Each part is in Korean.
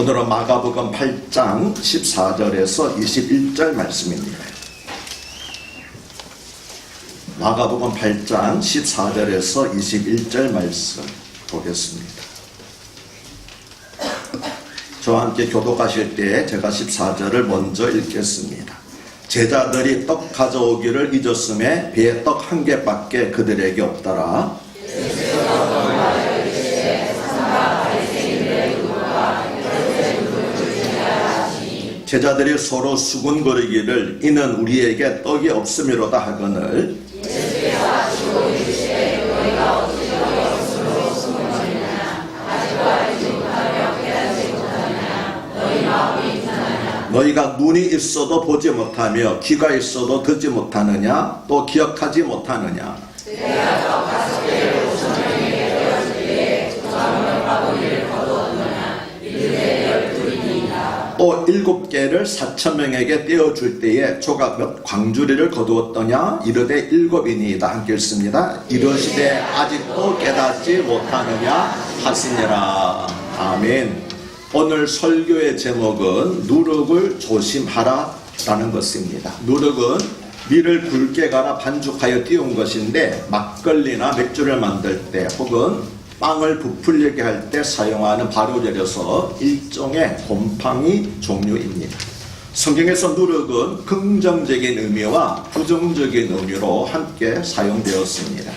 오늘은 마가복음 8장 14절에서 21절 말씀입니다. 마가복음 8장 14절에서 21절 말씀 보겠습니다. 저와 함께 교독하실 때 제가 14절을 먼저 읽겠습니다. 제자들이 떡 가져오기를 잊었음에 배에 떡 한 개밖에 그들에게 없더라. 제자들이 서로 수군거리기를 이는 우리에게 떡이 없음이로다 하거늘 너희가 눈이 있어도 보지 못하며 귀가 있어도 듣지 못하느냐 또 기억하지 못하느냐 또 7개를 4,000명에게 떼어줄 때에 조각 몇 광주리를 거두었더냐 이르되 7이니이다. 함께 읽습니다. 이르시되 아직도 깨닫지 못하느냐 하시니라. 아멘. 오늘 설교의 제목은 누룩을 조심하라 라는 것입니다. 누룩은 밀을 굵게 갈아 반죽하여 띄운 것인데 막걸리나 맥주를 만들 때 혹은 빵을 부풀리게 할 때 사용하는 발효제로서 일종의 곰팡이 종류입니다. 성경에서 누룩은 긍정적인 의미와 부정적인 의미로 함께 사용되었습니다.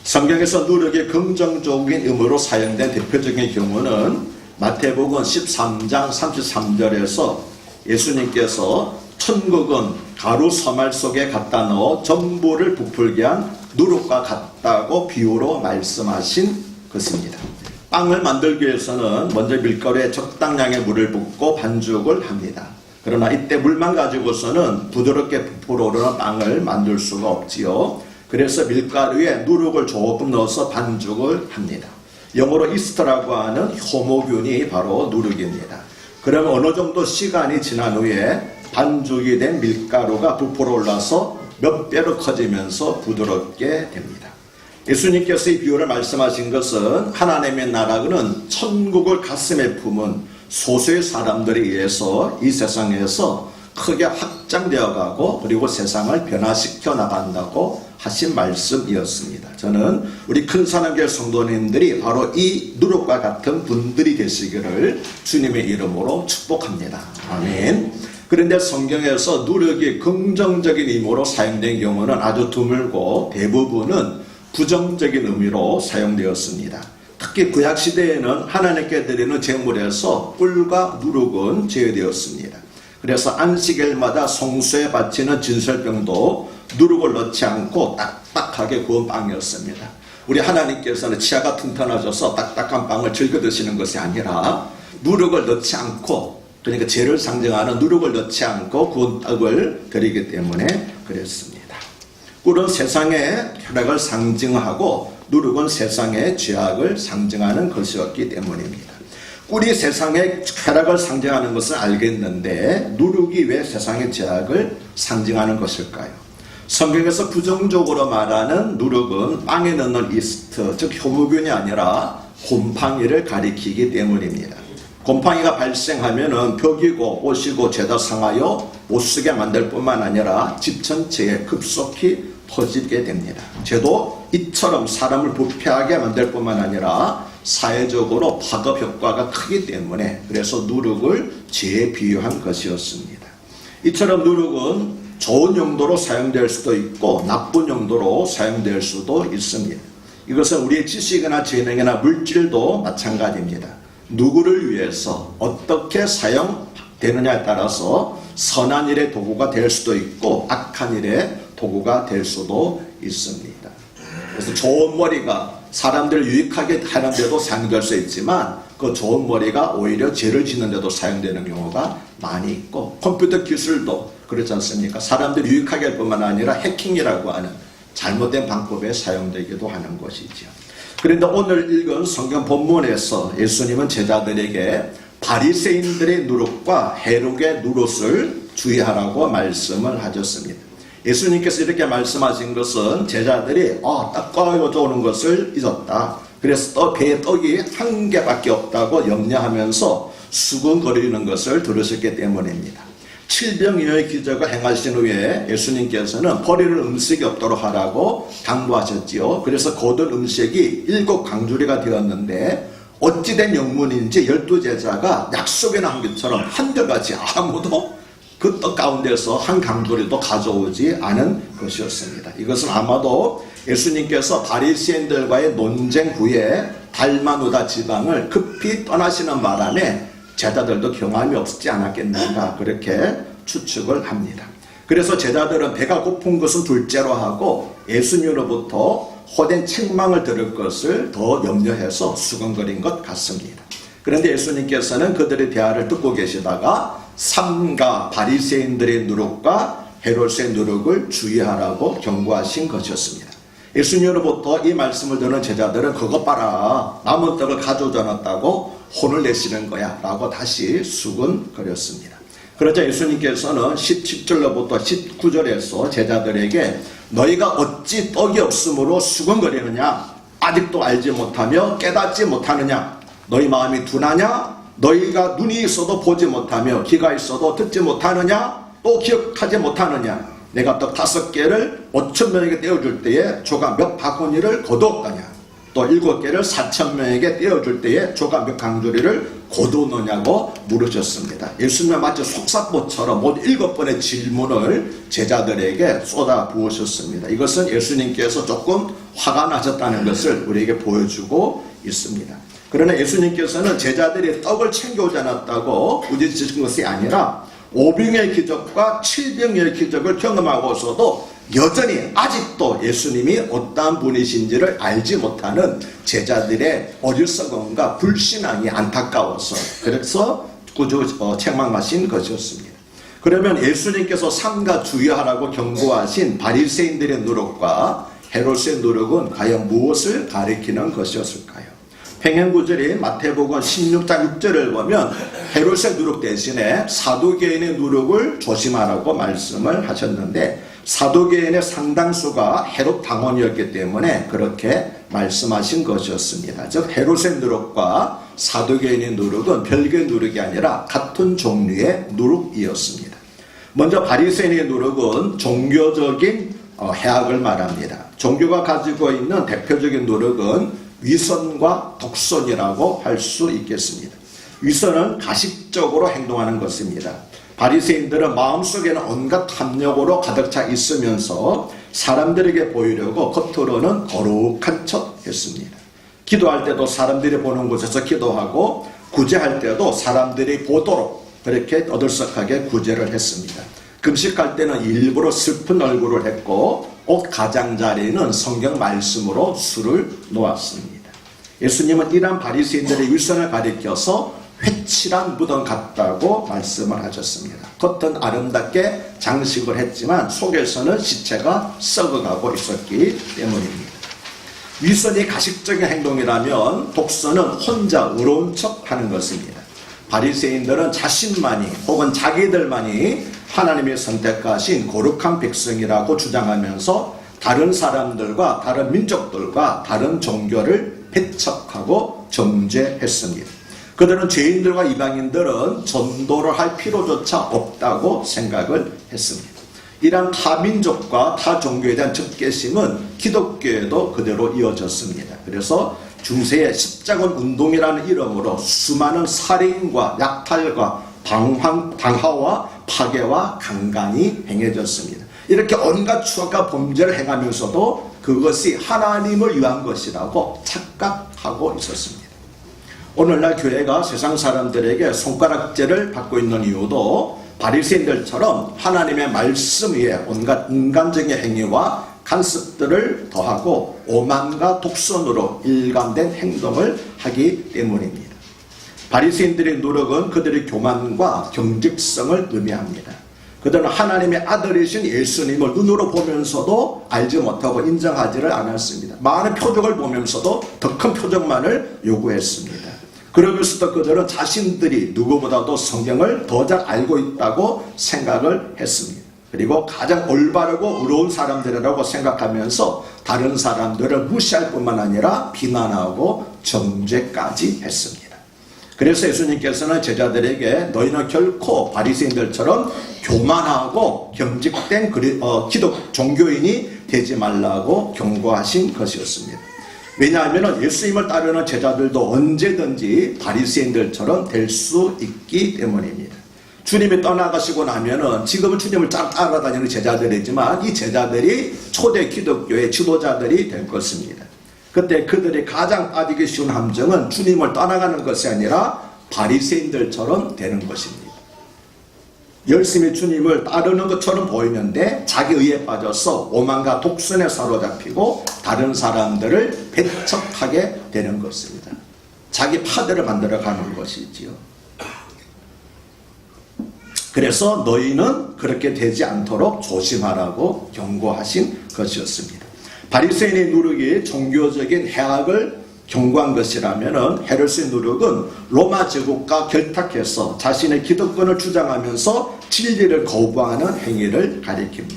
성경에서 누룩이 긍정적인 의미로 사용된 대표적인 경우는 마태복음 13장 33절에서 예수님께서 천국은 가루 서말 속에 갖다 넣어 전부를 부풀게 한 누룩과 같다고 비유로 말씀하신 것입니다. 빵을 만들기 위해서는 먼저 밀가루에 적당량의 물을 붓고 반죽을 합니다. 그러나 이때 물만 가지고서는 부드럽게 부풀어 오르는 빵을 만들 수가 없지요. 그래서 밀가루에 누룩을 조금 넣어서 반죽을 합니다. 영어로 이스트라고 하는 효모균이 바로 누룩입니다. 그러면 어느 정도 시간이 지난 후에 반죽이 된 밀가루가 부풀어 올라서 몇 배로 커지면서 부드럽게 됩니다. 예수님께서 이 비유를 말씀하신 것은 하나님의 나라는 천국을 가슴에 품은 소수의 사람들에 의해서 이 세상에서 크게 확장되어 가고 그리고 세상을 변화시켜 나간다고 하신 말씀이었습니다. 저는 우리 큰사랑교회 성도님들이 바로 이 누룩과 같은 분들이 되시기를 주님의 이름으로 축복합니다. 아멘. 그런데 성경에서 누룩이 긍정적인 의미로 사용된 경우는 아주 드물고 대부분은 부정적인 의미로 사용되었습니다. 특히 구약시대에는 하나님께 드리는 제물에서 꿀과 누룩은 제외되었습니다. 그래서 안식일마다 성수에 바치는 진설병도 누룩을 넣지 않고 딱딱하게 구운 빵이었습니다. 우리 하나님께서는 치아가 튼튼하셔서 딱딱한 빵을 즐겨 드시는 것이 아니라 누룩을 넣지 않고, 그러니까 죄를 상징하는 누룩을 넣지 않고 구운 떡을 드리기 때문에 그랬습니다. 꿀은 세상의 쾌락을 상징하고 누룩은 세상의 죄악을 상징하는 것이었기 때문입니다. 꿀이 세상의 쾌락을 상징하는 것을 알겠는데 누룩이 왜 세상의 죄악을 상징하는 것일까요? 성경에서 부정적으로 말하는 누룩은 빵에 넣는 이스트, 즉 효모균이 아니라 곰팡이를 가리키기 때문입니다. 곰팡이가 발생하면 벽이고 옷이고 죄다 상하여 못쓰게 만들 뿐만 아니라 집 전체에 급속히 퍼지게 됩니다. 죄도 이처럼 사람을 부패하게 만들 뿐만 아니라 사회적으로 파급 효과가 크기 때문에 그래서 누룩을 죄에 비유한 것이었습니다. 이처럼 누룩은 좋은 용도로 사용될 수도 있고 나쁜 용도로 사용될 수도 있습니다. 이것은 우리의 지식이나 재능이나 물질도 마찬가지입니다. 누구를 위해서 어떻게 사용되느냐에 따라서 선한 일의 도구가 될 수도 있고 악한 일의 도구가 될 수도 있습니다. 그래서 좋은 머리가 사람들을 유익하게 하는데도 사용될 수 있지만 그 좋은 머리가 오히려 죄를 짓는데도 사용되는 경우가 많이 있고 컴퓨터 기술도 그렇지 않습니까? 사람들을 유익하게 할 뿐만 아니라 해킹이라고 하는 잘못된 방법에 사용되기도 하는 것이죠. 그런데 오늘 읽은 성경 본문에서 예수님은 제자들에게 바리새인들의 누룩과 헤롯의 누룩을 주의하라고 말씀을 하셨습니다. 예수님께서 이렇게 말씀하신 것은 제자들이 떡 꺼내오는 것을 잊었다. 그래서 배에 떡이 한 개밖에 없다고 염려하면서 수근거리는 것을 들으셨기 때문입니다. 칠병이의 기적을 행하신 후에 예수님께서는 버리는 음식이 없도록 하라고 당부하셨지요. 그래서 거둔 음식이 7강주리가 되었는데 어찌된 영문인지 12제자가 약속에 나온 것처럼 한결같이 아무도 그 떡 가운데서 한 강주리도 가져오지 않은 것이었습니다. 이것은 아마도 예수님께서 바리새인들과의 논쟁 후에 달마누다 지방을 급히 떠나시는 바람에 제자들도 경험이 없지 않았겠는가 그렇게 추측을 합니다. 그래서 제자들은 배가 고픈 것은 둘째로 하고 예수님으로부터 호된 책망을 들을 것을 더 염려해서 수근거린 것 같습니다. 그런데 예수님께서는 그들의 대화를 듣고 계시다가 삼가 바리새인들의 누룩과 헤롯의 누룩을 주의하라고 경고하신 것이었습니다. 예수님으로부터 이 말씀을 듣는 제자들은 그것 봐라, 남은 떡을 가져오지 않았다고 혼을 내시는 거야 라고 다시 수근거렸습니다. 그러자 예수님께서는 17절로부터 19절에서 제자들에게 너희가 어찌 떡이 없으므로 수근거리느냐, 아직도 알지 못하며 깨닫지 못하느냐, 너희 마음이 둔하냐, 너희가 눈이 있어도 보지 못하며 귀가 있어도 듣지 못하느냐, 또 기억하지 못하느냐, 내가 떡 5개를 5,000명에게 떼어줄 때에 조각 몇 바구니를 거두었더냐, 또 7개를 4,000명에게 떼어줄 때에 조각 몇 강주리를 거두었느냐고 물으셨습니다. 예수님은 마치 속사포처럼 모두 7번의 질문을 제자들에게 쏟아 부으셨습니다. 이것은 예수님께서 조금 화가 나셨다는 것을 우리에게 보여주고 있습니다. 그러나 예수님께서는 제자들이 떡을 챙겨오지 않았다고 꾸짖으신 것이 아니라 5병의 기적과 7병의 기적을 경험하고서도 여전히 아직도 예수님이 어떠한 분이신지를 알지 못하는 제자들의 어리석음과 불신앙이 안타까워서 그래서 책망하신 것이었습니다. 그러면 예수님께서 삼가 주의하라고 경고하신 바리새인들의 누룩과 헤롯의 누룩은 과연 무엇을 가리키는 것이었을까요? 평행구절이 마태복음 16장 6절을 보면 헤롯의 누룩 대신에 사두개인의 누룩을 조심하라고 말씀을 하셨는데 사두개인의 상당수가 헤롯 당원이었기 때문에 그렇게 말씀하신 것이었습니다. 즉 헤롯의 누룩과 사두개인의 누룩은 별개의 누룩이 아니라 같은 종류의 누룩이었습니다. 먼저 바리새인의 누룩은 종교적인 해악을 말합니다. 종교가 가지고 있는 대표적인 누룩은 위선과 독선이라고 할 수 있겠습니다. 위선은 가식적으로 행동하는 것입니다. 바리새인들은 마음속에는 온갖 탐욕으로 가득 차 있으면서 사람들에게 보이려고 겉으로는 거룩한 척 했습니다. 기도할 때도 사람들이 보는 곳에서 기도하고 구제할 때도 사람들이 보도록 그렇게 떠들썩하게 구제를 했습니다. 금식할 때는 일부러 슬픈 얼굴을 했고 옷 가장자리는 성경 말씀으로 술을 놓았습니다. 예수님은 이러한 바리새인들의 위선을 가리켜서 회칠한 무덤 같다고 말씀을 하셨습니다. 겉은 아름답게 장식을 했지만 속에서는 시체가 썩어가고 있었기 때문입니다. 위선이 가식적인 행동이라면 독선은 혼자 의로운 척 하는 것입니다. 바리새인들은 자신만이 혹은 자기들만이 하나님이 선택하신 거룩한 백성이라고 주장하면서 다른 사람들과 다른 민족들과 다른 종교를 배척하고 정죄했습니다. 그들은 죄인들과 이방인들은 전도를 할 필요조차 없다고 생각을 했습니다. 이러한 타민족과 타종교에 대한 적개심은 기독교에도 그대로 이어졌습니다. 그래서 중세의 십자군 운동이라는 이름으로 수많은 살인과 약탈과 방화와 파괴와 강간이 행해졌습니다. 이렇게 온갖 추악과 범죄를 행하면서도 그것이 하나님을 위한 것이라고 착각하고 있었습니다. 오늘날 교회가 세상 사람들에게 손가락질을 받고 있는 이유도 바리새인들처럼 하나님의 말씀 위에 온갖 인간적인 행위와 간섭들을 더하고 오만과 독선으로 일관된 행동을 하기 때문입니다. 바리새인들의 노력은 그들의 교만과 경직성을 의미합니다. 그들은 하나님의 아들이신 예수님을 눈으로 보면서도 알지 못하고 인정하지를 않았습니다. 많은 표적을 보면서도 더 큰 표적만을 요구했습니다. 그러면서도 그들은 자신들이 누구보다도 성경을 더 잘 알고 있다고 생각을 했습니다. 그리고 가장 올바르고 의로운 사람들이라고 생각하면서 다른 사람들을 무시할 뿐만 아니라 비난하고 정죄까지 했습니다. 그래서 예수님께서는 제자들에게 너희는 결코 바리새인들처럼 교만하고 경직된 기독 종교인이 되지 말라고 경고하신 것이었습니다. 왜냐하면 예수님을 따르는 제자들도 언제든지 바리새인들처럼 될 수 있기 때문입니다. 주님이 떠나가시고 나면은 지금은 주님을 따라다니는 제자들이지만 이 제자들이 초대 기독교의 지도자들이 될 것입니다. 그때 그들이 가장 빠지기 쉬운 함정은 주님을 떠나가는 것이 아니라 바리새인들처럼 되는 것입니다. 열심히 주님을 따르는 것처럼 보이는데 자기 의에 빠져서 오만과 독선에 사로잡히고 다른 사람들을 배척하게 되는 것입니다. 자기 파대를 만들어가는 것이지요. 그래서 너희는 그렇게 되지 않도록 조심하라고 경고하신 것이었습니다. 바리새인의 누룩이 종교적인 해악을 경고한 것이라면 헤롯의 누룩은 로마 제국과 결탁해서 자신의 기득권을 주장하면서 진리를 거부하는 행위를 가리킵니다.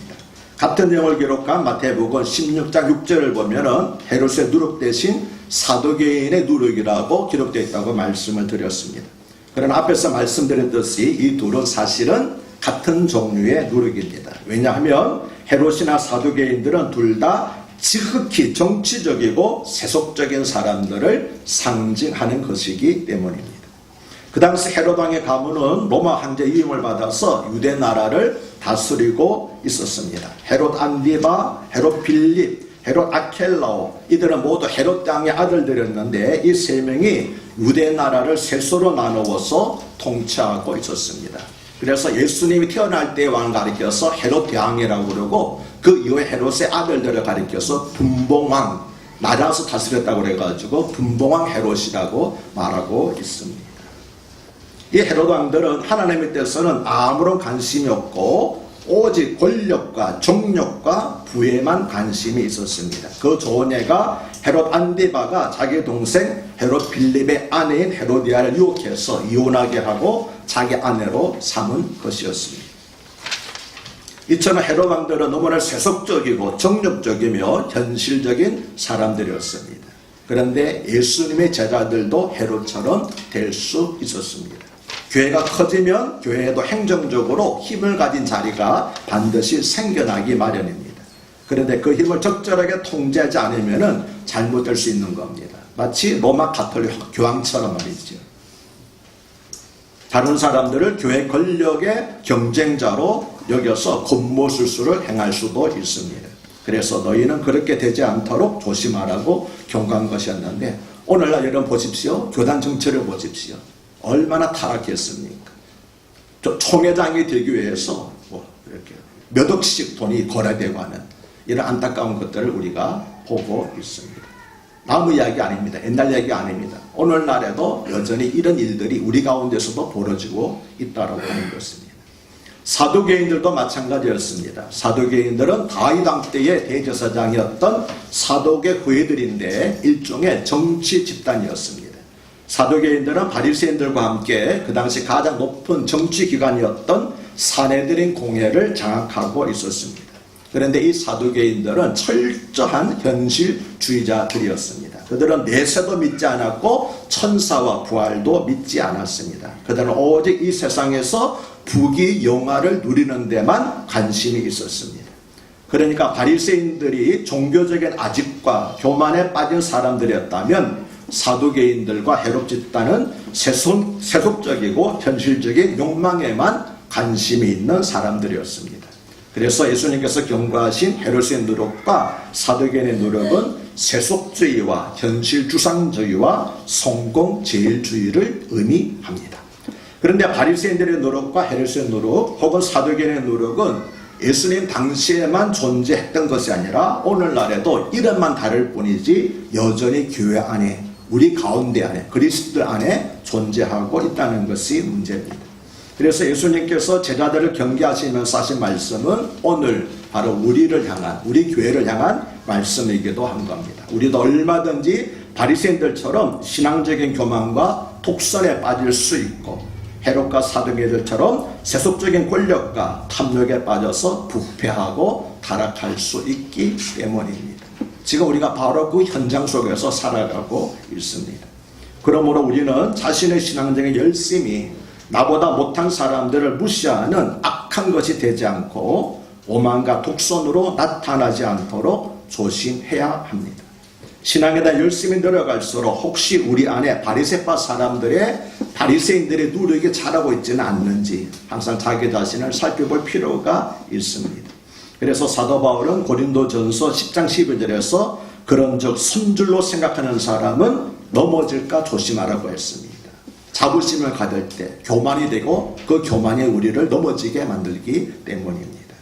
같은 내용을 기록한 마태복음 16장 6절을 보면은 헤롯의 누룩 대신 사두개인의 누룩이라고 기록되어 있다고 말씀을 드렸습니다. 그러나 앞에서 말씀드렸듯이 이 둘은 사실은 같은 종류의 누룩입니다. 왜냐하면 헤롯이나 사두개인들은 둘 다 지극히 정치적이고 세속적인 사람들을 상징하는 것이기 때문입니다. 그 당시 헤롯 왕의 가문은 로마 황제 위임을 받아서 유대 나라를 다스리고 있었습니다. 헤롯 안디바, 헤롯 빌립, 헤롯 아켈라오, 이들은 모두 헤롯 왕의 아들들이었는데 이 세 명이 유대 나라를 세소로 나누어서 통치하고 있었습니다. 그래서 예수님이 태어날 때의 왕을 가리켜서 헤롯 대왕이라고 그러고 그 이후에 헤롯의 아들들을 가리켜서 분봉왕, 나라에서 다스렸다고 그래가지고 분봉왕 헤롯이라고 말하고 있습니다. 이 헤롯 왕들은 하나님의 뜻에서는 아무런 관심이 없고 오직 권력과 정력과 부에만 관심이 있었습니다. 그 좋은 애가 헤롯 안디바가 자기 동생 헤롯 빌립의 아내인 헤로디아를 유혹해서 이혼하게 하고 자기 아내로 삼은 것이었습니다. 이처럼 헤롯 왕들은 너무나 세속적이고 정력적이며 현실적인 사람들이었습니다. 그런데 예수님의 제자들도 헤롯처럼 될 수 있었습니다. 교회가 커지면 교회에도 행정적으로 힘을 가진 자리가 반드시 생겨나기 마련입니다. 그런데 그 힘을 적절하게 통제하지 않으면 잘못될 수 있는 겁니다. 마치 로마 가톨릭 교황처럼 말이죠. 다른 사람들을 교회 권력의 경쟁자로 여겨서 곤모술수를 행할 수도 있습니다. 그래서 너희는 그렇게 되지 않도록 조심하라고 경고한 것이었는데 오늘날 여러분 보십시오. 교단 정치를 보십시오. 얼마나 타락했습니까? 총회장이 되기 위해서 이렇게 몇 억씩 돈이 거래되고 하는 이런 안타까운 것들을 우리가 보고 있습니다. 남의 이야기 아닙니다. 옛날 이야기 아닙니다. 오늘날에도 여전히 이런 일들이 우리 가운데서도 벌어지고 있다고 하는 것입니다. 사두개인들도 마찬가지였습니다. 사두개인들은 다윗 왕 때의 대제사장이었던 사독의 후예들인데 일종의 정치 집단이었습니다. 사두개인들은 바리새인들과 함께 그 당시 가장 높은 정치기관이었던 사내들인 공회를 장악하고 있었습니다. 그런데 이 사두개인들은 철저한 현실주의자들이었습니다. 그들은 내세도 믿지 않았고 천사와 부활도 믿지 않았습니다. 그들은 오직 이 세상에서 부귀 영화를 누리는 데만 관심이 있었습니다. 그러니까 바리새인들이 종교적인 아집과 교만에 빠진 사람들이었다면 사두개인들과 헤롯 집단은 세속적이고 현실적인 욕망에만 관심이 있는 사람들이었습니다. 그래서 예수님께서 경고하신 헤롯의 누룩과 사두개인의 누룩은 세속주의와 현실주상주의와 성공제일주의를 의미합니다. 그런데 바리새인들의 누룩과 헤롯의 누룩 혹은 사두개인의 누룩은 예수님 당시에만 존재했던 것이 아니라 오늘날에도 이름만 다를 뿐이지 여전히 교회 안에 우리 가운데 안에 그리스도 안에 존재하고 있다는 것이 문제입니다. 그래서 예수님께서 제자들을 경계하시면서 하신 말씀은 오늘 바로 우리를 향한 우리 교회를 향한 말씀이기도 한 겁니다. 우리도 얼마든지 바리새인들처럼 신앙적인 교만과 독선에 빠질 수 있고 헤롯과 사두개인들처럼 세속적인 권력과 탐욕에 빠져서 부패하고 타락할 수 있기 때문입니다. 지금 우리가 바로 그 현장 속에서 살아가고 있습니다. 그러므로 우리는 자신의 신앙적인 열심이 나보다 못한 사람들을 무시하는 악한 것이 되지 않고 오만과 독선으로 나타나지 않도록 조심해야 합니다. 신앙에 대한 열심히 늘어갈수록 혹시 우리 안에 바리새인들의 누룩이 자라고 있지는 않는지 항상 자기 자신을 살펴볼 필요가 있습니다. 그래서 사도 바울은 고린도전서 10장 11절에서 그런즉 손줄로 생각하는 사람은 넘어질까 조심하라고 했습니다. 자부심을 가질 때 교만이 되고 그 교만이 우리를 넘어지게 만들기 때문입니다.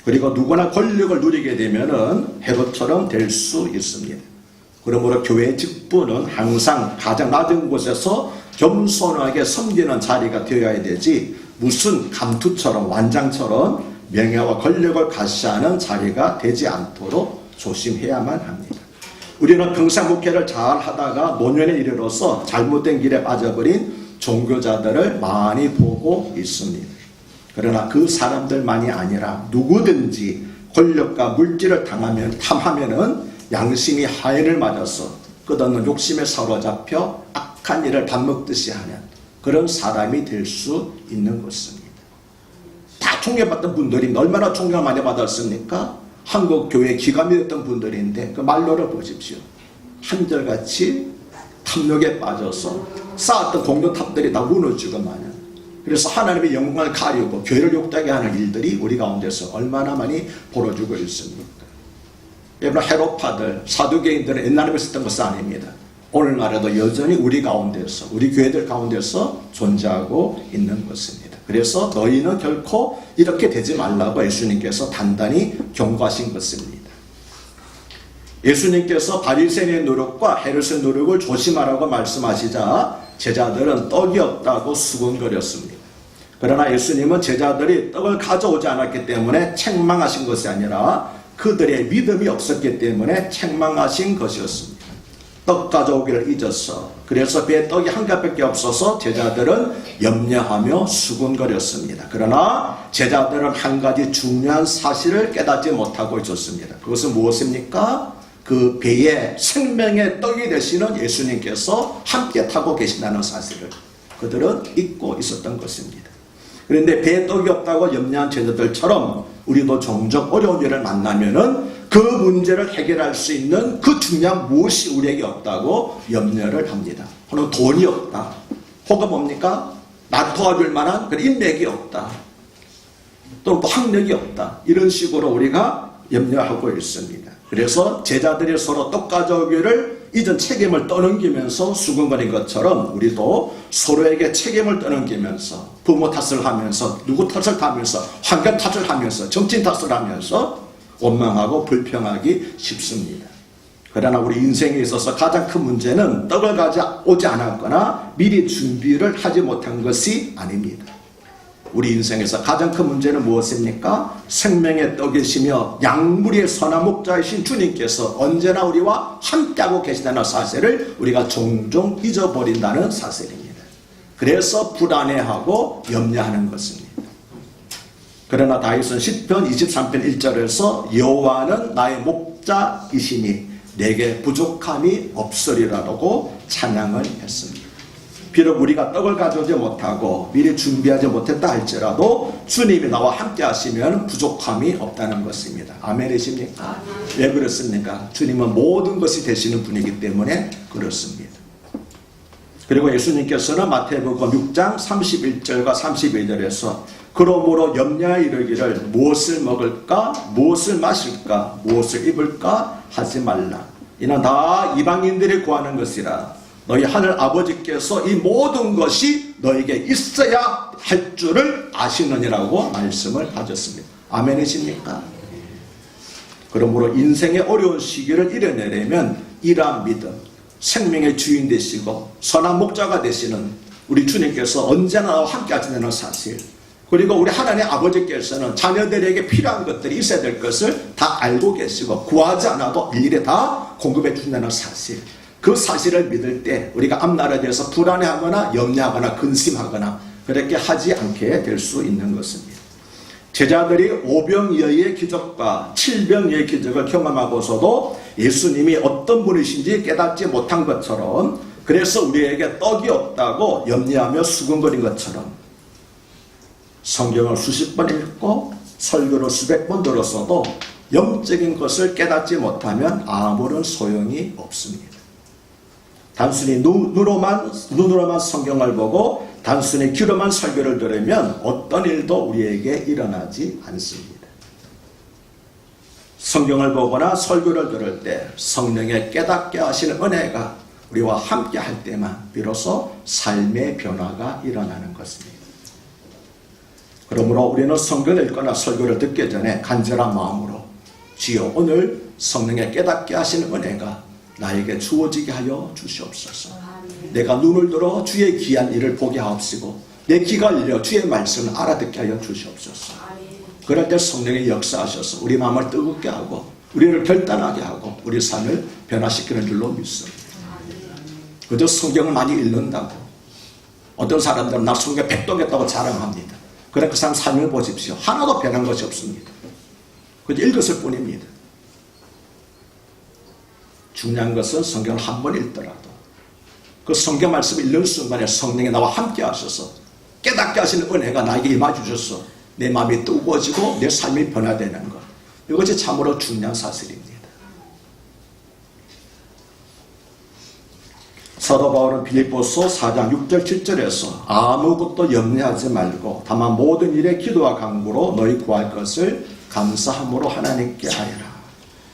그리고 누구나 권력을 누리게 되면은 헤롯처럼 될 수 있습니다. 그러므로 교회 직분은 항상 가장 낮은 곳에서 겸손하게 섬기는 자리가 되어야 되지 무슨 감투처럼 완장처럼 명예와 권력을 가시하는 자리가 되지 않도록 조심해야만 합니다. 우리는 평생 목회를 잘 하다가 노년에 이르러서 잘못된 길에 빠져버린 종교자들을 많이 보고 있습니다. 그러나 그 사람들만이 아니라 누구든지 권력과 물질을 탐하면은 양심이 하인을 맞아서 끝없는 욕심에 사로잡혀 악한 일을 밥 먹듯이 하는 그런 사람이 될 수 있는 것입니다. 다 총애받던 분들이 얼마나 총애를 많이 받았습니까? 한국 교회 기감이었던 분들인데 그 말로를 보십시오. 한결같이 탐욕에 빠져서 쌓았던 공동탑들이 다 무너지고 마냥 그래서 하나님의 영광을 가리고 교회를 욕되게 하는 일들이 우리 가운데서 얼마나 많이 벌어지고 있습니까? 여러분 헤롯파들, 사두개인들은 옛날에 있었던 것은 아닙니다. 오늘날에도 여전히 우리 가운데서 우리 교회들 가운데서 존재하고 있는 것입니다. 그래서 너희는 결코 이렇게 되지 말라고 예수님께서 단단히 경고하신 것입니다. 예수님께서 바리새인의 노력과 헤롯의 노력을 조심하라고 말씀하시자 제자들은 떡이 없다고 수군거렸습니다. 그러나 예수님은 제자들이 떡을 가져오지 않았기 때문에 책망하신 것이 아니라 그들의 믿음이 없었기 때문에 책망하신 것이었습니다. 떡 가져오기를 잊었어. 그래서 배에 떡이 한 갑밖에 없어서 제자들은 염려하며 수군거렸습니다. 그러나 제자들은 한 가지 중요한 사실을 깨닫지 못하고 있었습니다. 그것은 무엇입니까? 그 배에 생명의 떡이 되시는 예수님께서 함께 타고 계신다는 사실을 그들은 잊고 있었던 것입니다. 그런데 배에 떡이 없다고 염려한 제자들처럼 우리도 종종 어려운 일을 만나면은 그 문제를 해결할 수 있는 그 중요한 무엇이 우리에게 없다고 염려를 합니다. 혹은 돈이 없다. 혹은 뭡니까? 나 도와줄 만한 그런 인맥이 없다. 또 학력이 없다. 이런 식으로 우리가 염려하고 있습니다. 그래서 제자들이 서로 떡 가져오기를 잊은 책임을 떠넘기면서 수군거린 것처럼 우리도 서로에게 책임을 떠넘기면서 부모 탓을 하면서 누구 탓을 하면서 환경 탓을 하면서 정치인 탓을 하면서 원망하고 불평하기 쉽습니다. 그러나 우리 인생에 있어서 가장 큰 문제는 떡을 가져오지 않았거나 미리 준비를 하지 못한 것이 아닙니다. 우리 인생에서 가장 큰 문제는 무엇입니까? 생명의 떡이시며 양무리의 선한 목자이신 주님께서 언제나 우리와 함께하고 계시다는 사실을 우리가 종종 잊어버린다는 사실입니다. 그래서 불안해하고 염려하는 것입니다. 그러나 다윗은 시편 23편 1절에서 여호와는 나의 목자이시니 내게 부족함이 없으리라고 찬양을 했습니다. 비록 우리가 떡을 가져오지 못하고 미리 준비하지 못했다 할지라도 주님이 나와 함께 하시면 부족함이 없다는 것입니다. 아멘이십니까? 왜 그렇습니까? 주님은 모든 것이 되시는 분이기 때문에 그렇습니다. 그리고 예수님께서는 마태복음 6장 31절과 32절에서 그러므로 염려하여 이르기를 무엇을 먹을까 무엇을 마실까 무엇을 입을까 하지 말라. 이는 다 이방인들이 구하는 것이라. 너희 하늘 아버지께서 이 모든 것이 너에게 있어야 할 줄을 아시느니라고 말씀을 하셨습니다. 아멘이십니까? 그러므로 인생의 어려운 시기를 이겨내려면 이러한 믿음, 생명의 주인 되시고 선한 목자가 되시는 우리 주님께서 언제나 나와 함께 하신다는 사실, 그리고 우리 하나님 아버지께서는 자녀들에게 필요한 것들이 있어야 될 것을 다 알고 계시고 구하지 않아도 일일이 다 공급해 준다는 사실, 그 사실을 믿을 때 우리가 앞날에 대해서 불안해하거나 염려하거나 근심하거나 그렇게 하지 않게 될 수 있는 것입니다. 제자들이 5병이어의 기적과 7병이어의 기적을 경험하고서도 예수님이 어떤 분이신지 깨닫지 못한 것처럼 그래서 우리에게 떡이 없다고 염려하며 수군거린 것처럼 성경을 수십 번 읽고 설교를 수백 번 들었어도 영적인 것을 깨닫지 못하면 아무런 소용이 없습니다. 단순히 눈으로만 성경을 보고 단순히 귀로만 설교를 들으면 어떤 일도 우리에게 일어나지 않습니다. 성경을 보거나 설교를 들을 때 성령의 깨닫게 하시는 은혜가 우리와 함께 할 때만 비로소 삶의 변화가 일어나는 것입니다. 그러므로 우리는 성경을 읽거나 설교를 듣기 전에 간절한 마음으로 주여 오늘 성령의 깨닫게 하시는 은혜가 나에게 주어지게 하여 주시옵소서. 내가 눈을 들어 주의 귀한 일을 보게 하옵시고 내 귀가 열려 주의 말씀을 알아듣게 하여 주시옵소서. 그럴 때 성령이 역사하셔서 우리 마음을 뜨겁게 하고 우리를 결단하게 하고 우리 삶을 변화시키는 줄로 믿습니다. 그저 성경을 많이 읽는다고 어떤 사람들은 나 성경 백독했다고 자랑합니다. 그래 그 사람 삶을 보십시오. 하나도 변한 것이 없습니다. 그저 읽었을 뿐입니다. 중요한 것은 성경을 한 번 읽더라도 그 성경 말씀을 읽는 순간에 성령이 나와 함께 하셔서 깨닫게 하시는 은혜가 나에게 임하 주셔서 내 마음이 뜨거워지고 내 삶이 변화되는 것, 이것이 참으로 중요한 사실입니다. 사도 바울은 빌립보서 4장 6절 7절에서 아무것도 염려하지 말고 다만 모든 일에 기도와 간구로 너희 구할 것을 감사함으로 하나님께 하리라.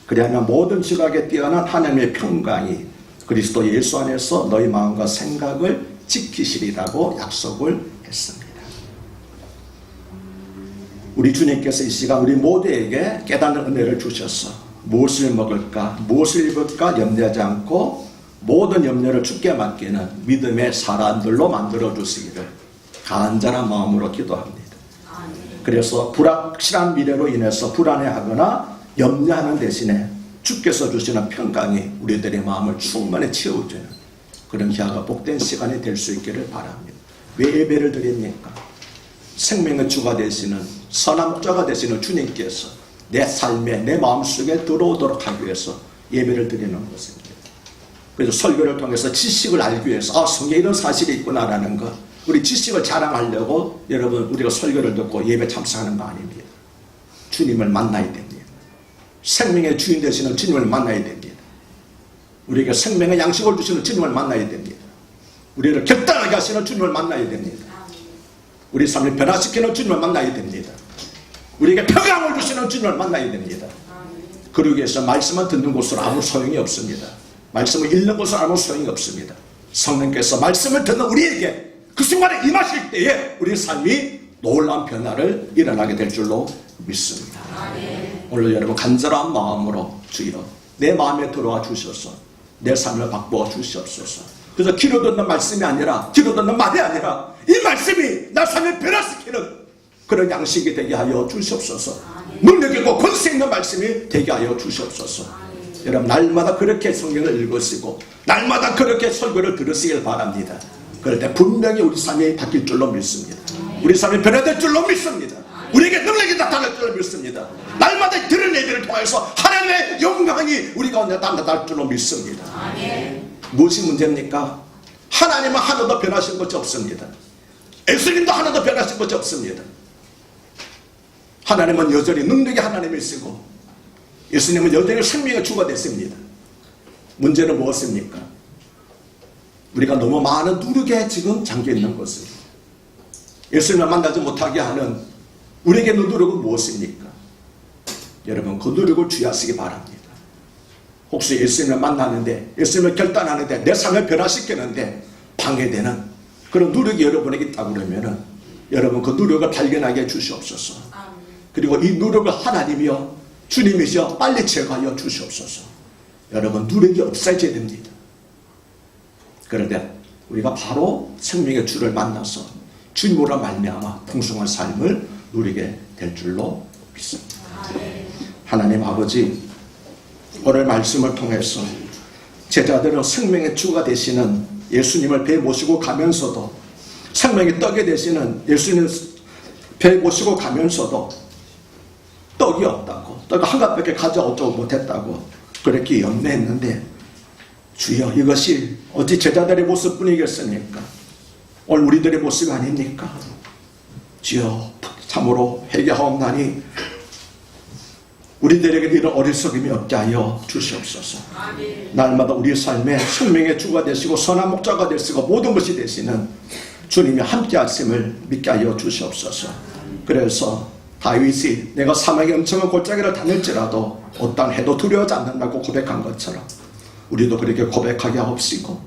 그리하면 모든 지각에 뛰어난 하나님의 평강이 그리스도 예수 안에서 너희 마음과 생각을 지키시리라고 약속을 했습니다. 우리 주님께서 이 시간 우리 모두에게 깨닫는 은혜를 주셔서 무엇을 먹을까 무엇을 입을까 염려하지 않고 모든 염려를 주께 맡기는 믿음의 사람들로 만들어 주시기를 간절한 마음으로 기도합니다. 그래서 불확실한 미래로 인해서 불안해하거나 염려하는 대신에 주께서 주시는 평강이 우리들의 마음을 충만히 채워주는 그런 귀하가 복된 시간이 될 수 있기를 바랍니다. 왜 예배를 드립니까? 생명의 주가 되시는 선한 목자가 되시는 주님께서 내 삶에 내 마음속에 들어오도록 하기 위해서 예배를 드리는 것입니다. 그래서 설교를 통해서 지식을 알기 위해서 성경에 이런 사실이 있구나라는 것, 우리 지식을 자랑하려고 여러분 우리가 설교를 듣고 예배 참석하는 거 아닙니다. 주님을 만나야 됩니다. 생명의 주인 되시는 주님을 만나야 됩니다. 우리에게 생명의 양식을 주시는 주님을 만나야 됩니다. 우리를 결단하게 하시는 주님을 만나야 됩니다. 우리 삶을 변화시키는 주님을 만나야 됩니다. 우리에게 평강을 주시는 주님을 만나야 됩니다. 그러기 위해서 말씀을 듣는 곳으로 아무 소용이 없습니다. 말씀을 읽는 것은 아무 소용이 없습니다. 성령께서 말씀을 듣는 우리에게 그 순간에 임하실 때에 우리 삶이 놀라운 변화를 일어나게 될 줄로 믿습니다. 오늘 여러분 간절한 마음으로 주여 내 마음에 들어와 주셔서 내 삶을 바꾸어 주시옵소서. 그래서 귀로 듣는 말씀이 아니라 귀로 듣는 말이 아니라 이 말씀이 나 삶을 변화시키는 그런 양식이 되게 하여 주시옵소서. 능력이고 권세 있는 말씀이 되게 하여 주시옵소서. 여러분 날마다 그렇게 성경을 읽으시고 날마다 그렇게 설교를 들으시길 바랍니다. 그럴 때 분명히 우리 삶이 바뀔 줄로 믿습니다. 우리 삶이 변화될 줄로 믿습니다. 우리에게 능력이 나타날 줄로 믿습니다. 날마다 들은 예배를 통해서 하나님의 영광이 우리 가운데 나타날 줄로 믿습니다. 무엇이 문제입니까? 하나님은 하나도 변하신 것이 없습니다. 예수님도 하나도 변하신 것이 없습니다. 하나님은 여전히 능력이 하나님이시고 예수님은 여전히 생명의 주가 됐습니다. 문제는 무엇입니까? 우리가 너무 많은 누룩에 지금 잠겨있는 것입니다. 예수님을 만나지 못하게 하는 우리에게 있는 누룩은 무엇입니까? 여러분 그 누룩을 주의하시기 바랍니다. 혹시 예수님을 만나는데 예수님을 결단하는데 내 삶을 변화시키는데 방해되는 그런 누룩이 여러분에게 있다고 그러면은 여러분 그 누룩을 발견하게 해주시옵소서. 그리고 이 누룩을 하나님이여 주님이시여 빨리 제거하여 주시옵소서. 여러분 누룩이 없어져야 됩니다. 그런데 우리가 바로 생명의 주를 만나서 주님으로 말미암아 풍성한 삶을 누리게 될 줄로 믿습니다. 하나님 아버지 오늘 말씀을 통해서 제자들은 생명의 주가 되시는 예수님을 배 모시고 가면서도 생명의 떡이 되시는 예수님을 배 모시고 가면서도 떡이 없다고 떡 한 갑밖에 가져오지 못했다고 그렇게 염려했는데 주여, 이것이 어찌 제자들의 모습뿐이겠습니까? 오늘 우리들의 모습이 아닙니까? 주여, 참으로 회개하옵나니 우리들에게 이런 어리석음이 없게 하여 주시옵소서. 날마다 우리 삶에 생명의 주가 되시고 선한 목자가 되시고 모든 것이 되시는 주님이 함께 하심을 믿게 하여 주시옵소서. 그래서 다윗이 내가 사막의 엄청난 골짜기를 다닐지라도 어떠한 해도 두려워하지 않는다고 고백한 것처럼 우리도 그렇게 고백하게 하옵시고,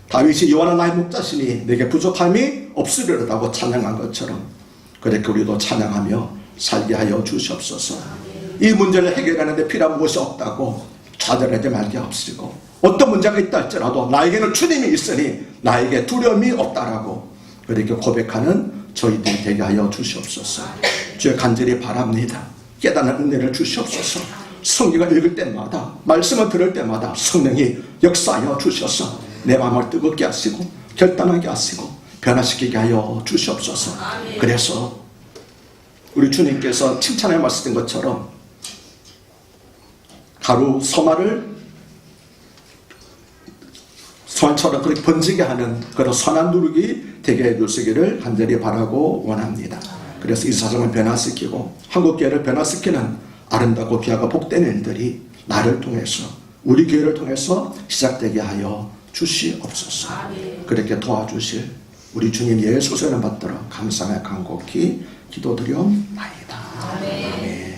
다윗이 여호와는 나의 목자시니 내게 부족함이 없으리로다고 찬양한 것처럼 그렇게 우리도 찬양하며 살게 하여 주시옵소서. 이 문제를 해결하는 데 필요한 무엇이 없다고 좌절하지 말게 하옵시고, 어떤 문제가 있다 할지라도 나에게는 주님이 있으니 나에게 두려움이 없다라고 그렇게 고백하는 저희들이 되게 하여 주시옵소서. 주여, 간절히 바랍니다. 깨닫는 은혜를 주시옵소서. 성경을 읽을 때마다, 말씀을 들을 때마다 성령이 역사하여 주셔서 내 마음을 뜨겁게 하시고 결단하게 하시고 변화시키게 하여 주시옵소서. 그래서 우리 주님께서 칭찬에 말씀드린 것처럼 가루 소마를 소환처럼 그렇게 번지게 하는 그런 선한 누룩이 되게 해주시기를 간절히 바라고 원합니다. 그래서 이 사람을 변화시키고 한국교회를 변화시키는 아름답고 귀하고 복된 일들이 나를 통해서, 우리 교회를 통해서 시작되게 하여 주시옵소서. 그렇게 도와주실 우리 주님 예수의 받들어 감사하며 간곡히 기도드리옵나이다. 아멘.